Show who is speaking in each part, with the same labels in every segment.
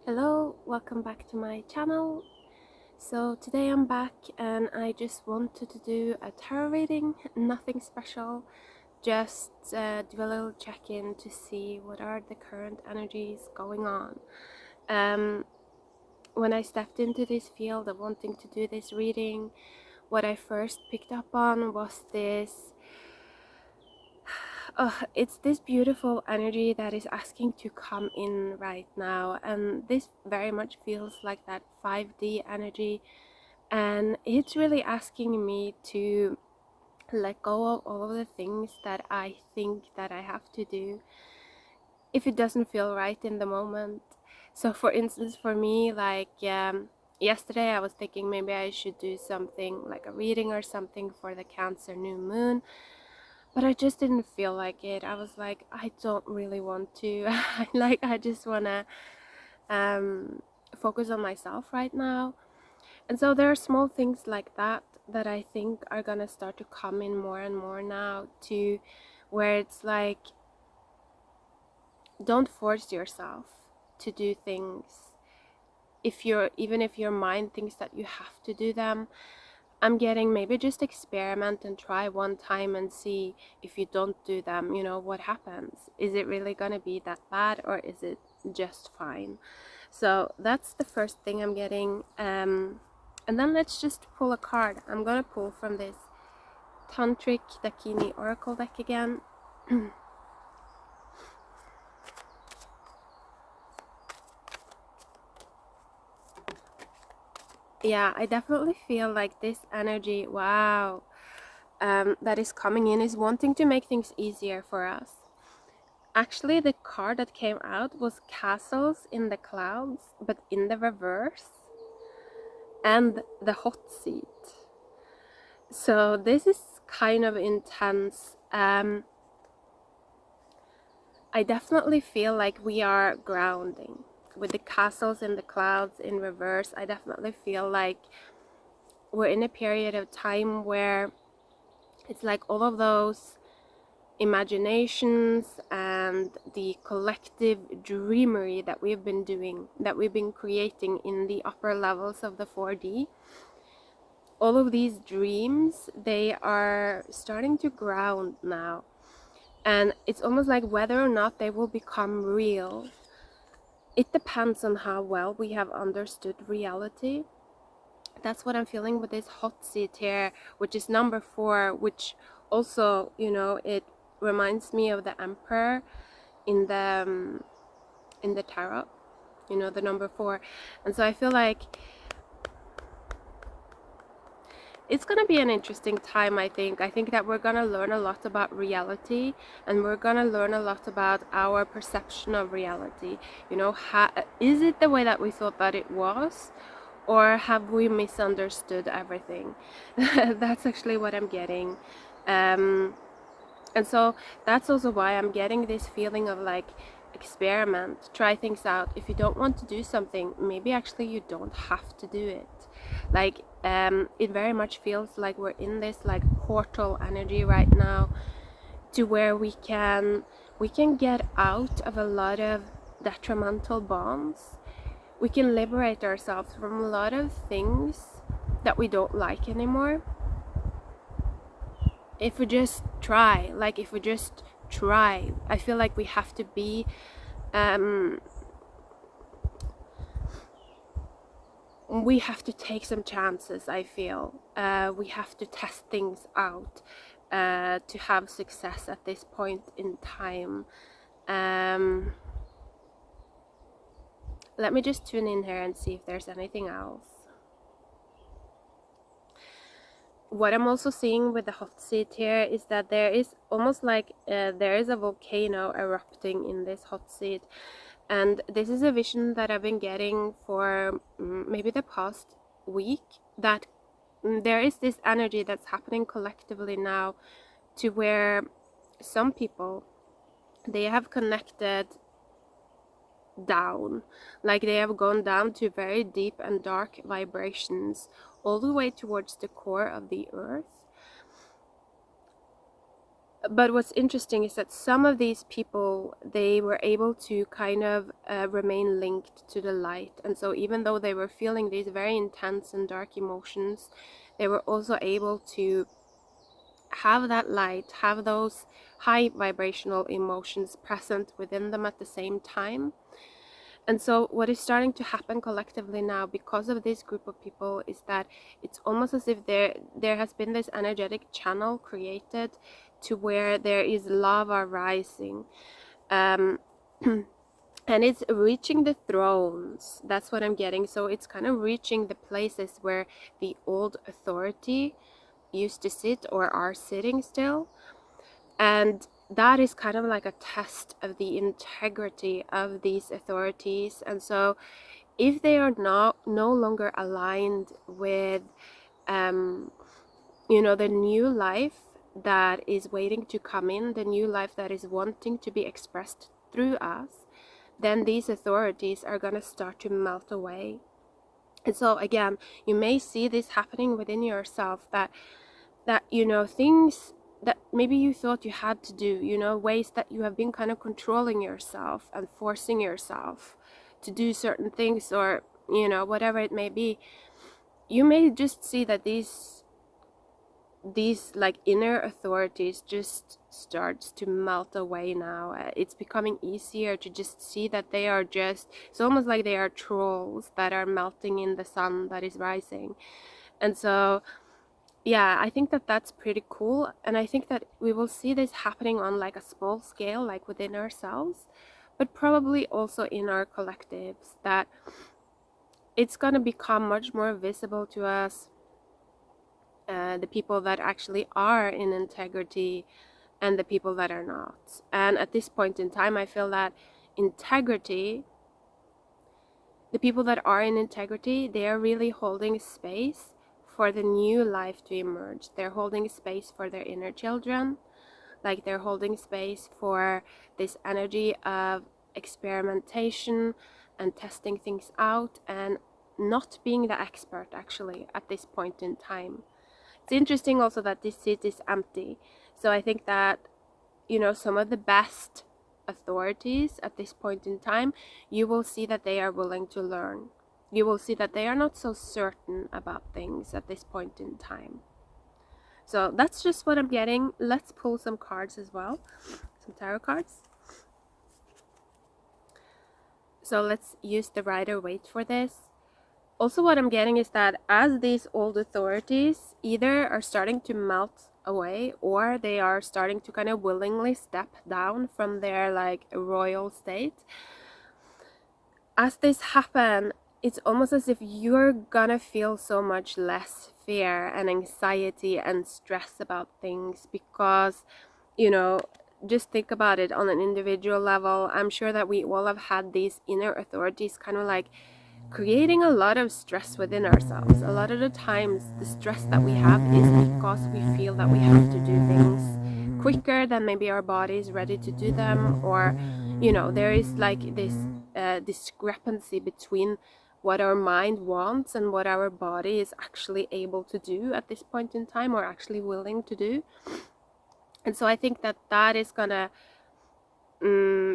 Speaker 1: Hello, welcome back to my channel. So today I'm back and I just wanted to do a tarot reading, nothing special, just do a little check-in to see what are the current energies going on. When I stepped into this field of wanting to do this reading, what I first picked up on was this it's this beautiful energy that is asking to come in right now, and this very much feels like that 5D energy, and it's really asking me to let go of all of the things that I think that I have to do if it doesn't feel right in the moment. So for instance, for me, yesterday I was thinking maybe I should do something like a reading or something for the Cancer new moon, but I just didn't feel like it. I was like, I don't really want to. I just want to focus on myself right now. And so there are small things like that that I think are going to start to come in more and more now, to where it's like, don't force yourself to do things even if your mind thinks that you have to do them. I'm getting, maybe just experiment and try one time and see, if you don't do them, what happens. Is it really gonna be that bad, or is it just fine? So that's the first thing I'm getting. And then let's just pull a card. I'm gonna pull from this Tantric Dakini Oracle deck again. Yeah, I definitely feel like this energy, wow, that is coming in is wanting to make things easier for us. Actually, the card that came out was Castles in the Clouds, but in the reverse, and the hot seat. So this is kind of intense. I definitely feel like we are grounding. With the castles in the clouds in reverse, I definitely feel like we're in a period of time where it's like all of those imaginations and the collective dreamery that we've been doing, that we've been creating in the upper levels of the 4D, all of these dreams, they are starting to ground now, and it's almost like whether or not they will become real, it depends on how well we have understood reality. That's what I'm feeling with this hot seat here, which is number 4, which also, it reminds me of the Emperor in the tarot, the number 4. And so I feel like it's going to be an interesting time. I think that we're going to learn a lot about reality, and we're going to learn a lot about our perception of reality. Is it the way that we thought that it was, or have we misunderstood everything? That's actually what I'm getting. And so that's also why I'm getting this feeling of like, experiment, try things out. If you don't want to do something, maybe actually you don't have to do it. Like, it very much feels like we're in this like portal energy right now, to where we can get out of a lot of detrimental bonds. We can liberate ourselves from a lot of things that we don't like anymore, if we just try. I feel like we have to be we have to take some chances. I feel we have to test things out to have success at this point in time. Let me just tune in here and see if there's anything else. What I'm also seeing with the hot seat here is that there is almost like there is a volcano erupting in this hot seat. And this is a vision that I've been getting for maybe the past week, that there is this energy that's happening collectively now, to where some people, they have connected down, like they have gone down to very deep and dark vibrations, all the way towards the core of the earth. But what's interesting is that some of these people, they were able to kind of remain linked to the light. And so even though they were feeling these very intense and dark emotions, they were also able to have that light, have those high vibrational emotions present within them at the same time. And so what is starting to happen collectively now because of this group of people is that it's almost as if there has been this energetic channel created to where there is lava rising. And it's reaching the thrones. That's what I'm getting. So it's kind of reaching the places where the old authority used to sit or are sitting still. And that is kind of like a test of the integrity of these authorities. And so if they are no longer aligned with the new life that is waiting to come in, the new life that is wanting to be expressed through us, then these authorities are going to start to melt away. And so again, you may see this happening within yourself, that things that maybe you thought you had to do, ways that you have been kind of controlling yourself and forcing yourself to do certain things, or whatever it may be. You may just see that these like inner authorities just starts to melt away now. It's becoming easier to just see that they are just, it's almost like they are trolls that are melting in the sun that is rising. And so yeah, I think that that's pretty cool. And I think that we will see this happening on like a small scale, like within ourselves, but probably also in our collectives, that it's going to become much more visible to us, the people that actually are in integrity and the people that are not. And at this point in time, I feel that integrity, the people that are in integrity, they are really holding space for the new life to emerge. They're holding space for their inner children, like they're holding space for this energy of experimentation and testing things out and not being the expert actually at this point in time. It's interesting also that this seat is empty. So I think that, some of the best authorities at this point in time, you will see that they are willing to learn. You will see that they are not so certain about things at this point in time. So that's just what I'm getting. Let's pull some cards as well, some tarot cards. So let's use the Rider-Waite for this. Also, what I'm getting is that as these old authorities either are starting to melt away, or they are starting to kind of willingly step down from their like royal state, as this happen, it's almost as if you're gonna feel so much less fear and anxiety and stress about things, because just think about it on an individual level. I'm sure that we all have had these inner authorities kind of like creating a lot of stress within ourselves. A lot of the times the stress that we have is because we feel that we have to do things quicker than maybe our body is ready to do them, or there is like this discrepancy between what our mind wants and what our body is actually able to do at this point in time, or actually willing to do. And so I think that that is gonna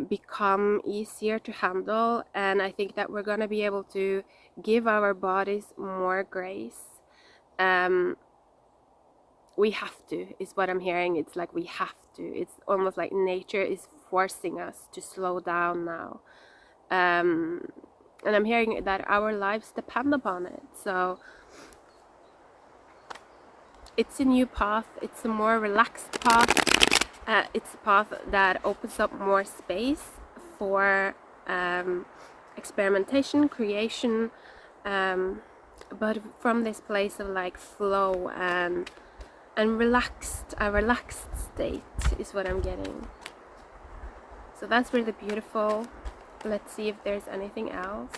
Speaker 1: become easier to handle, and I think that we're gonna be able to give our bodies more grace. We have to, is what I'm hearing. It's like we have to. It's almost like nature is forcing us to slow down now. And I'm hearing that our lives depend upon it. So it's a new path. It's a more relaxed path. It's a path that opens up more space for experimentation, creation, but from this place of like flow and a relaxed state is what I'm getting. So that's really beautiful. Let's see if there's anything else.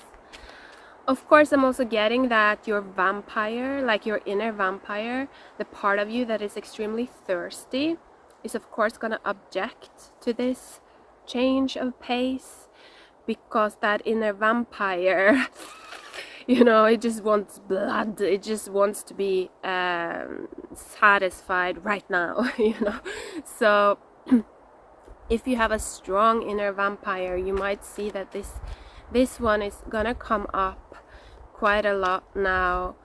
Speaker 1: Of course, I'm also getting that your vampire, like your inner vampire, the part of you that is extremely thirsty, is of course going to object to this change of pace, because that inner vampire You know, it just wants blood. It just wants to be satisfied right now, you know. So if you have a strong inner vampire, you might see that this one is gonna come up quite a lot now.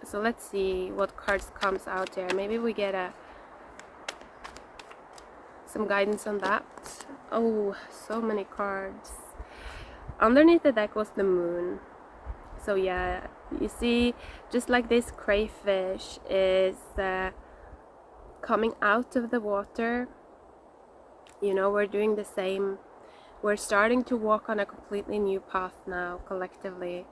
Speaker 1: So let's see what cards comes out there. Maybe we get some guidance on that. Oh, so many cards. Underneath the deck was the moon. So yeah, you see, just like this crayfish is coming out of the water, you know, we're doing the same. We're starting to walk on a completely new path now, collectively.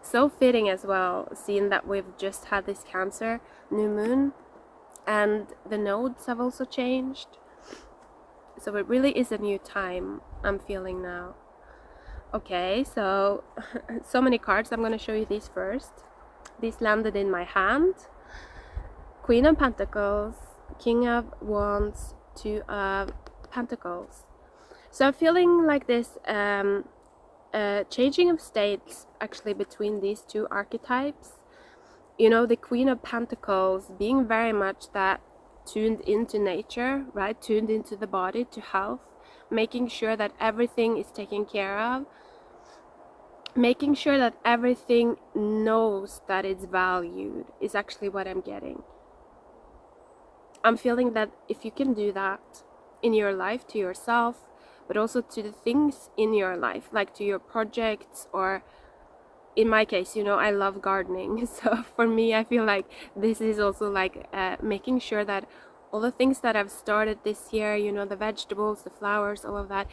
Speaker 1: So fitting as well, seeing that we've just had this Cancer new moon, and the nodes have also changed. So it really is a new time I'm feeling now. Okay, so so many cards. I'm going to show you these first. These landed in my hand. Queen of Pentacles, King of Wands, Two of Pentacles. So I'm feeling like this changing of states actually between these two archetypes. You know, the Queen of Pentacles being very much that tuned into nature, right? Tuned into the body, to health, making sure that everything is taken care of, making sure that everything knows that it's valued is actually what I'm getting. I'm feeling that if you can do that in your life, to yourself, but also to the things in your life, like to your projects, or in my case, you know, I love gardening. So for me, I feel like this is also like making sure that all the things that I've started this year, you know, the vegetables, the flowers, all of that,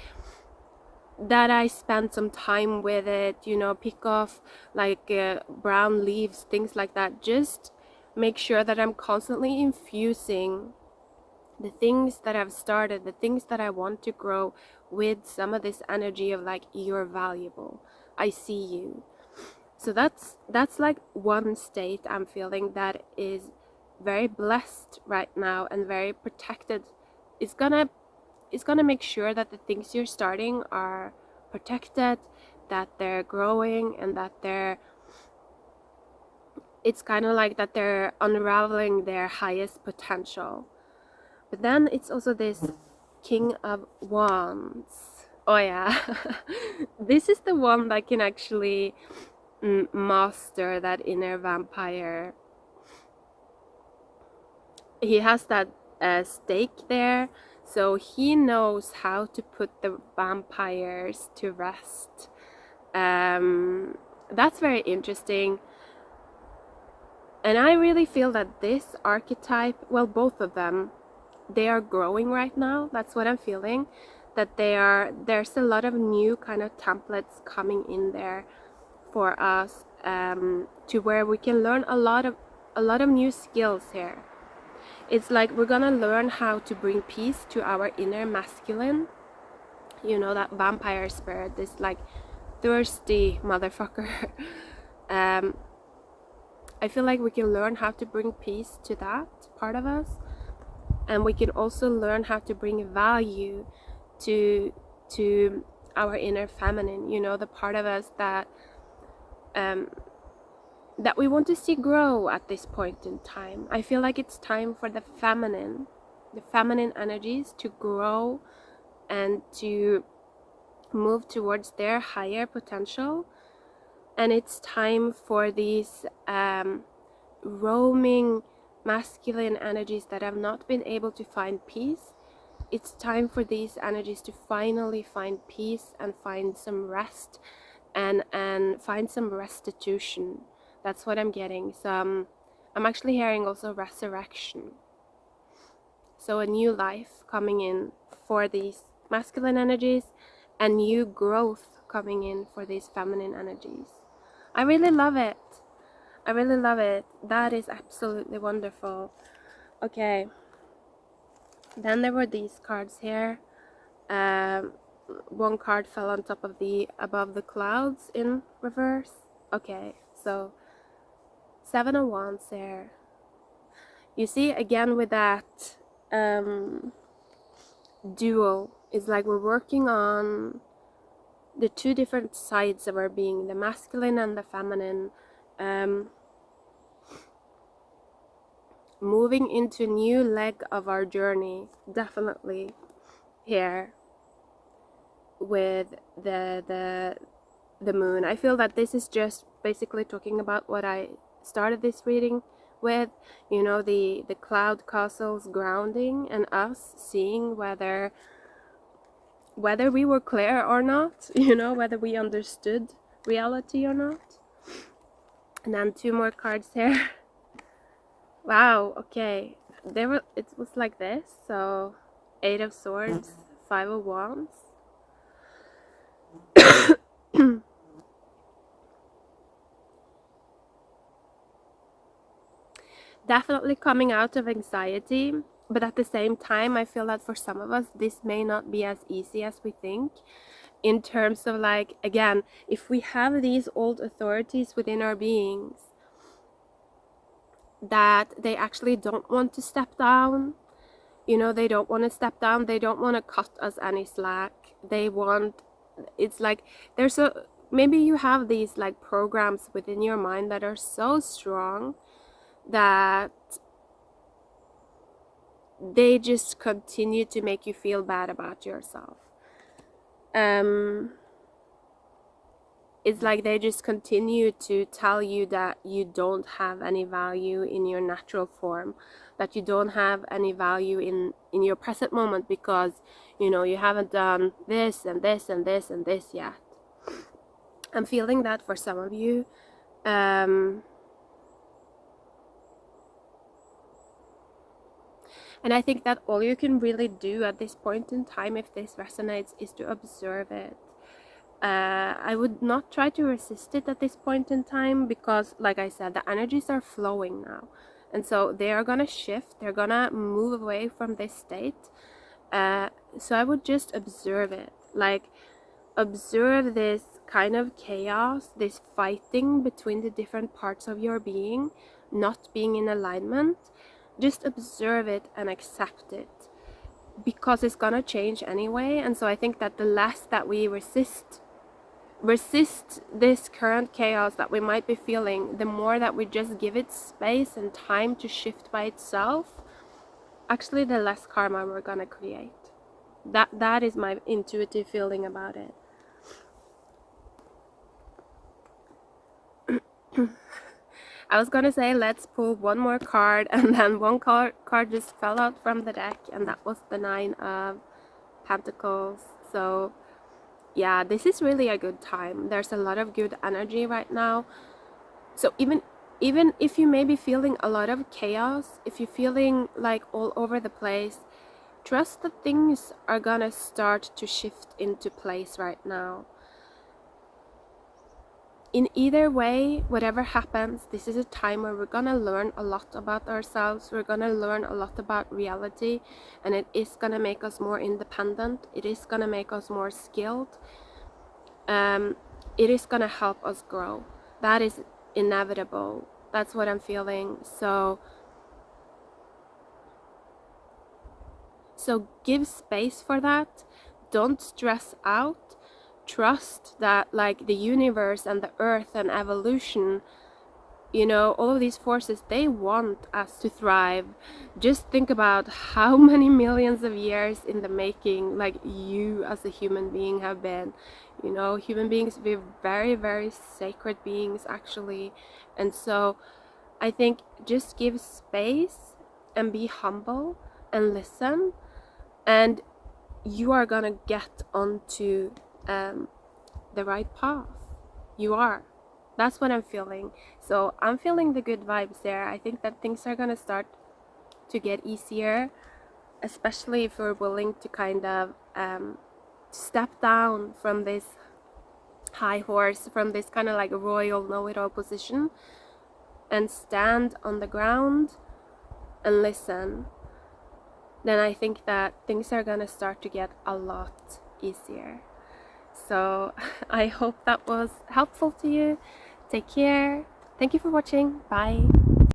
Speaker 1: that I spend some time with it, you know, pick off like brown leaves, things like that. Just make sure that I'm constantly infusing the things that I've started, the things that I want to grow, with some of this energy of like, you're valuable, I see you. So that's like one state I'm feeling that is very blessed right now and very protected. It's gonna make sure that the things you're starting are protected, that they're growing, and that it's kind of like that they're unraveling their highest potential. But then it's also this King of Wands. Oh yeah. This is the one that can actually master that inner vampire. He has that stake there, so he knows how to put the vampires to rest. That's very interesting. And I really feel that this archetype, well, both of them, they are growing right now. That's what I'm feeling, that there's a lot of new kind of templates coming in there for us, to where we can learn a lot of new skills here. It's like we're gonna learn how to bring peace to our inner masculine, you know, that vampire spirit, this like thirsty motherfucker. I feel like we can learn how to bring peace to that part of us, and we can also learn how to bring value to our inner feminine, you know, the part of us that that we want to see grow at this point in time. I feel like it's time for the feminine energies to grow and to move towards their higher potential. And it's time for these roaming masculine energies that have not been able to find peace. It's time for these energies to finally find peace and find some rest, and find some restitution. That's what I'm getting. So I'm actually hearing also resurrection. So a new life coming in for these masculine energies, and new growth coming in for these feminine energies. I really love it. I really love it. That is absolutely wonderful. Okay. Then there were these cards here. One card fell on top of above the clouds in reverse. Okay, so 7 of Wands there. You see, again with that dual, it's like we're working on the two different sides of our being, the masculine and the feminine, moving into a new leg of our journey, definitely here with the moon. I feel that this is just basically talking about what I started this reading with, you know, the cloud castles grounding and us seeing whether we were clear or not, you know, whether we understood reality or not. And then two more cards here. Wow, okay. It was like this. So 8 of Swords, 5 of Wands. Definitely coming out of anxiety, but at the same time I feel that for some of us this may not be as easy as we think, in terms of, like, again, if we have these old authorities within our beings that they actually don't want to step down, you know, they don't want to step down, they don't want to cut us any slack, they want, it's like there's a, maybe you have these like programs within your mind that are so strong that they just continue to make you feel bad about yourself. It's like they just continue to tell you that you don't have any value in your natural form, that you don't have any value in your present moment because, you know, you haven't done this and this and this and this yet. I'm feeling that for some of you. And I think that all you can really do at this point in time, if this resonates, is to observe it. I would not try to resist it at this point in time because, like I said, the energies are flowing now. And so they are going to shift. They're going to move away from this state. So I would just observe it. Like, observe this kind of chaos, this fighting between the different parts of your being, not being in alignment. Just observe it and accept it, because it's gonna change anyway. And so I think that the less that we resist this current chaos that we might be feeling, the more that we just give it space and time to shift by itself, actually the less karma we're gonna create. That is my intuitive feeling about it. I was gonna say let's pull one more card, and then one card just fell out from the deck, and that was the 9 of Pentacles. So yeah, this is really a good time. There's a lot of good energy right now. So even if you may be feeling a lot of chaos, if you're feeling like all over the place, trust that things are gonna start to shift into place right now. In either way, whatever happens, this is a time where we're gonna learn a lot about ourselves. We're gonna learn a lot about reality, and it is gonna make us more independent. It is gonna make us more skilled. It is gonna help us grow. That is inevitable. That's what I'm feeling. So give space for that. Don't stress out. Trust that, like, the universe and the earth and evolution, you know, all of these forces, they want us to thrive. Just think about how many millions of years in the making, like, you as a human being have been. You know, human beings, we're very, very sacred beings, actually. And so I think just give space and be humble and listen, and you are gonna get onto the right path. You are. That's what I'm feeling. So I'm feeling the good vibes there. I think that things are gonna start to get easier, especially if we're willing to kind of step down from this high horse, from this kind of like royal know-it-all position, and stand on the ground and listen. Then I think that things are gonna start to get a lot easier. So I hope that was helpful to you. Take care. Thank you for watching. Bye.